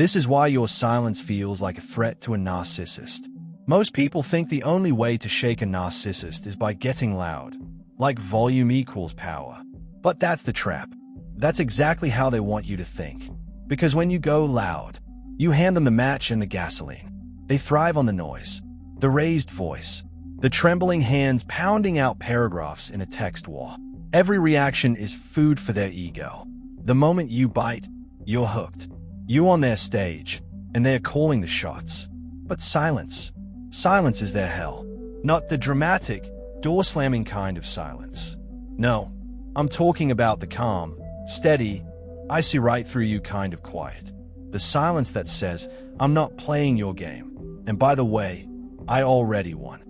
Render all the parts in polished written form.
This is why your silence feels like a threat to a narcissist. Most people think the only way to shake a narcissist is by getting loud, like volume equals power. But that's the trap. That's exactly how they want you to think. Because when you go loud, you hand them the match and the gasoline. They thrive on the noise, the raised voice, the trembling hands pounding out paragraphs in a text war. Every reaction is food for their ego. The moment you bite, you're hooked. You on their stage, and they're calling the shots. But silence is their hell. Not the dramatic, door-slamming kind of silence. No, I'm talking about the calm, steady, I see right through you kind of quiet. The silence that says, I'm not playing your game. And by the way, I already won.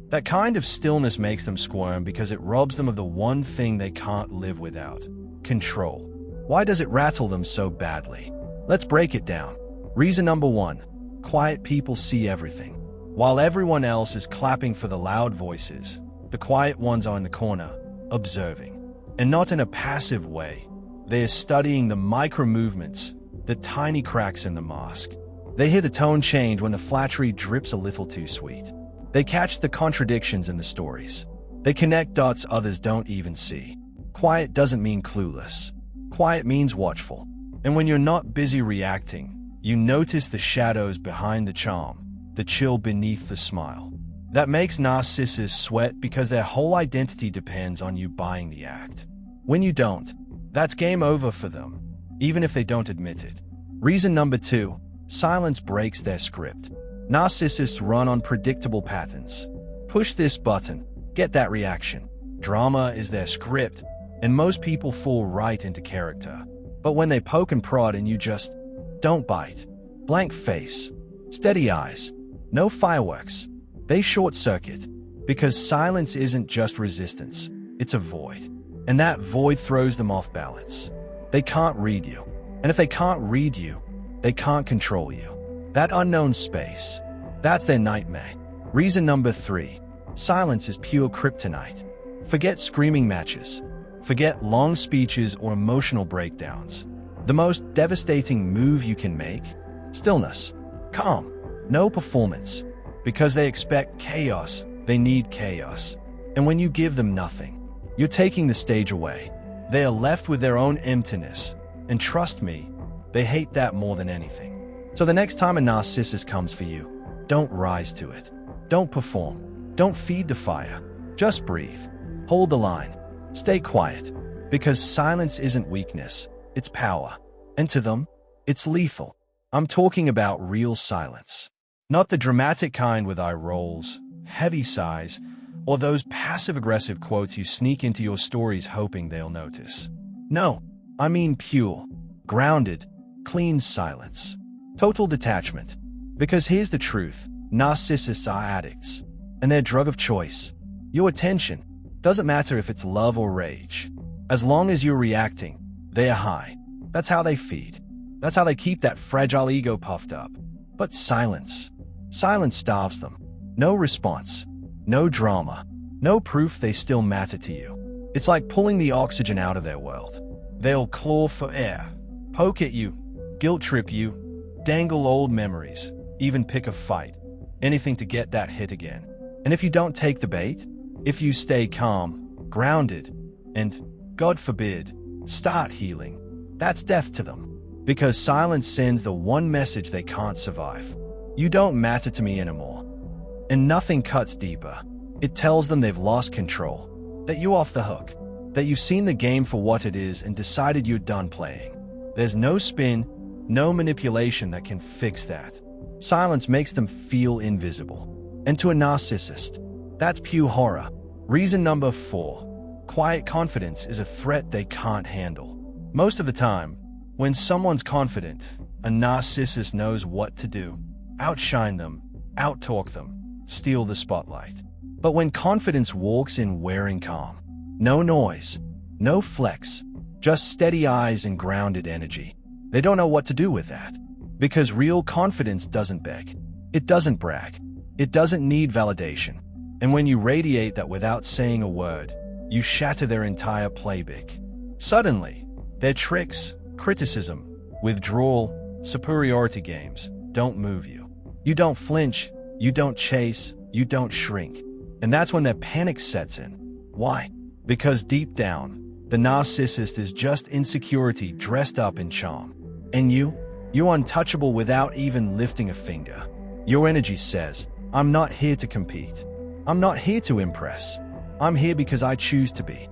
That kind of stillness makes them squirm because it robs them of the one thing they can't live without: control. Why does it rattle them so badly? Let's break it down. Reason number 1. Quiet people see everything. While everyone else is clapping for the loud voices, the quiet ones are in the corner, observing. And not in a passive way. They are studying the micro-movements, the tiny cracks in the mask. They hear the tone change when the flattery drips a little too sweet. They catch the contradictions in the stories. They connect dots others don't even see. Quiet doesn't mean clueless. Quiet means watchful. And when you're not busy reacting, you notice the shadows behind the charm, the chill beneath the smile. That makes narcissists sweat because their whole identity depends on you buying the act. When you don't, that's game over for them, even if they don't admit it. Reason number 2. Silence breaks their script. Narcissists run on predictable patterns. Push this button, get that reaction. Drama is their script, and most people fall right into character. But when they poke and prod and you just don't bite, blank face, steady eyes, no fireworks, they short-circuit. Because silence isn't just resistance, it's a void. And that void throws them off balance. They can't read you. And if they can't read you, they can't control you. That unknown space, that's their nightmare. Reason number 3. Silence is pure kryptonite. Forget screaming matches. Forget long speeches or emotional breakdowns. The most devastating move you can make? Stillness. Calm. No performance. Because they expect chaos, they need chaos. And when you give them nothing, you're taking the stage away. They are left with their own emptiness. And trust me, they hate that more than anything. So the next time a narcissist comes for you, don't rise to it. Don't perform. Don't feed the fire. Just breathe. Hold the line. Stay quiet. Because silence isn't weakness, it's power. And to them, it's lethal. I'm talking about real silence. Not the dramatic kind with eye rolls, heavy sighs, or those passive-aggressive quotes you sneak into your stories hoping they'll notice. No, I mean pure, grounded, clean silence. Total detachment. Because here's the truth, narcissists are addicts, and their drug of choice, your attention, doesn't matter if it's love or rage. As long as you're reacting, they are high. That's how they feed. That's how they keep that fragile ego puffed up. But silence starves them. No response, no drama, no proof they still matter to you. It's like pulling the oxygen out of their world. They'll claw for air, poke at you, guilt trip you, dangle old memories, even pick a fight, anything to get that hit again. And if you don't take the bait, if you stay calm, grounded, and, God forbid, start healing, that's death to them. Because silence sends the one message they can't survive. You don't matter to me anymore. And nothing cuts deeper. It tells them they've lost control, that you're off the hook, that you've seen the game for what it is and decided you're done playing. There's no spin, no manipulation that can fix that. Silence makes them feel invisible. And to a narcissist, that's pure horror. Reason number 4. Quiet confidence is a threat they can't handle. Most of the time, when someone's confident, a narcissist knows what to do. Outshine them, outtalk them, steal the spotlight. But when confidence walks in wearing calm, no noise, no flex, just steady eyes and grounded energy, they don't know what to do with that. Because real confidence doesn't beg. It doesn't brag. It doesn't need validation. And when you radiate that without saying a word, you shatter their entire playbook. Suddenly, their tricks, criticism, withdrawal, superiority games don't move you. You don't flinch, you don't chase, you don't shrink. And that's when that panic sets in. Why? Because deep down, the narcissist is just insecurity dressed up in charm. And you're untouchable without even lifting a finger. Your energy says, I'm not here to compete. I'm not here to impress. I'm here because I choose to be.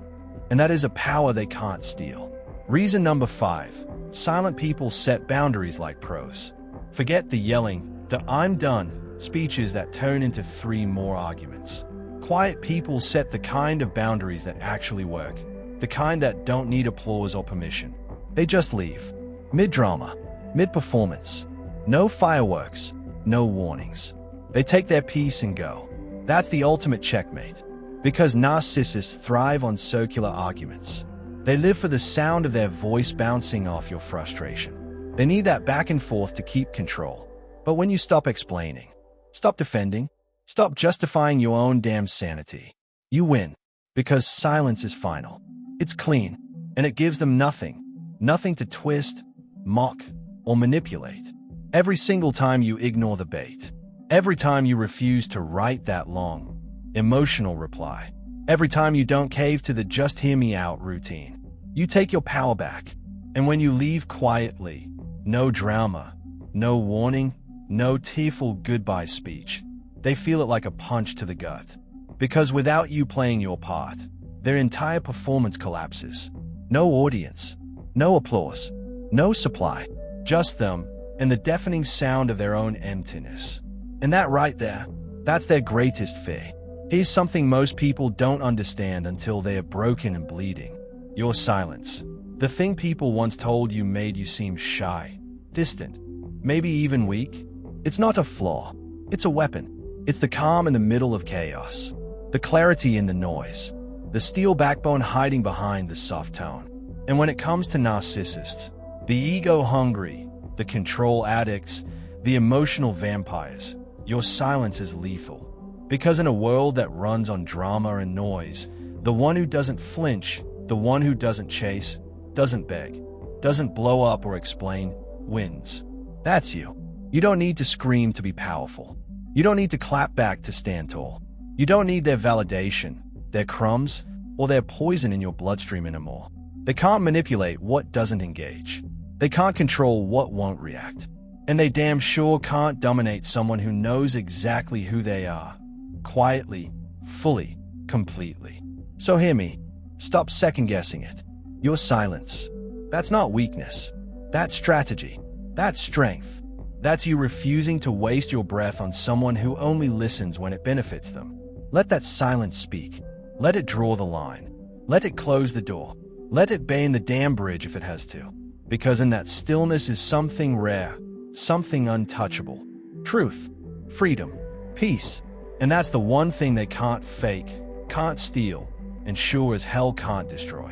And that is a power they can't steal. Reason number 5. Silent people set boundaries like pros. Forget the yelling, the I'm done speeches that turn into 3 more arguments. Quiet people set the kind of boundaries that actually work, the kind that don't need applause or permission. They just leave. Mid-drama, mid-performance. No fireworks, no warnings. They take their piece and go. That's the ultimate checkmate. Because narcissists thrive on circular arguments. They live for the sound of their voice bouncing off your frustration. They need that back and forth to keep control. But when you stop explaining, stop defending, stop justifying your own damn sanity, you win. Because silence is final. It's clean, and it gives them nothing to twist, mock, or manipulate. Every single time you ignore the bait, every time you refuse to write that long, emotional reply, every time you don't cave to the just hear me out routine, you take your power back. And when you leave quietly, no drama, no warning, no tearful goodbye speech, they feel it like a punch to the gut. Because without you playing your part, their entire performance collapses. No audience, no applause, no supply, just them and the deafening sound of their own emptiness. And that right there, that's their greatest fear. Here's something most people don't understand until they are broken and bleeding. Your silence. The thing people once told you made you seem shy, distant, maybe even weak. It's not a flaw. It's a weapon. It's the calm in the middle of chaos. The clarity in the noise. The steel backbone hiding behind the soft tone. And when it comes to narcissists, the ego-hungry, the control addicts, the emotional vampires, your silence is lethal. Because in a world that runs on drama and noise, the one who doesn't flinch, the one who doesn't chase, doesn't beg, doesn't blow up or explain, wins. That's you. You don't need to scream to be powerful. You don't need to clap back to stand tall. You don't need their validation, their crumbs, or their poison in your bloodstream anymore. They can't manipulate what doesn't engage. They can't control what won't react. And they damn sure can't dominate someone who knows exactly who they are. Quietly, fully, completely. So hear me. Stop second-guessing it. Your silence. That's not weakness. That's strategy. That's strength. That's you refusing to waste your breath on someone who only listens when it benefits them. Let that silence speak. Let it draw the line. Let it close the door. Let it burn the damn bridge if it has to. Because in that stillness is something rare, something untouchable. Truth, freedom, peace. And that's the one thing they can't fake, can't steal, and sure as hell can't destroy.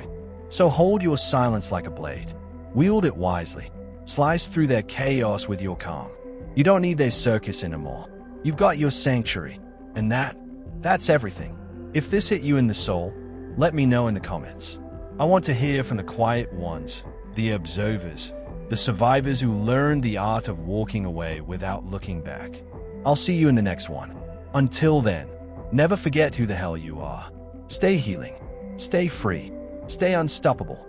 So hold your silence like a blade. Wield it wisely. Slice through their chaos with your calm. You don't need their circus anymore. You've got your sanctuary. And that's everything. If this hit you in the soul, let me know in the comments. I want to hear from the quiet ones, the observers, the survivors who learned the art of walking away without looking back. I'll see you in the next one. Until then, never forget who the hell you are. Stay healing, stay free, stay unstoppable.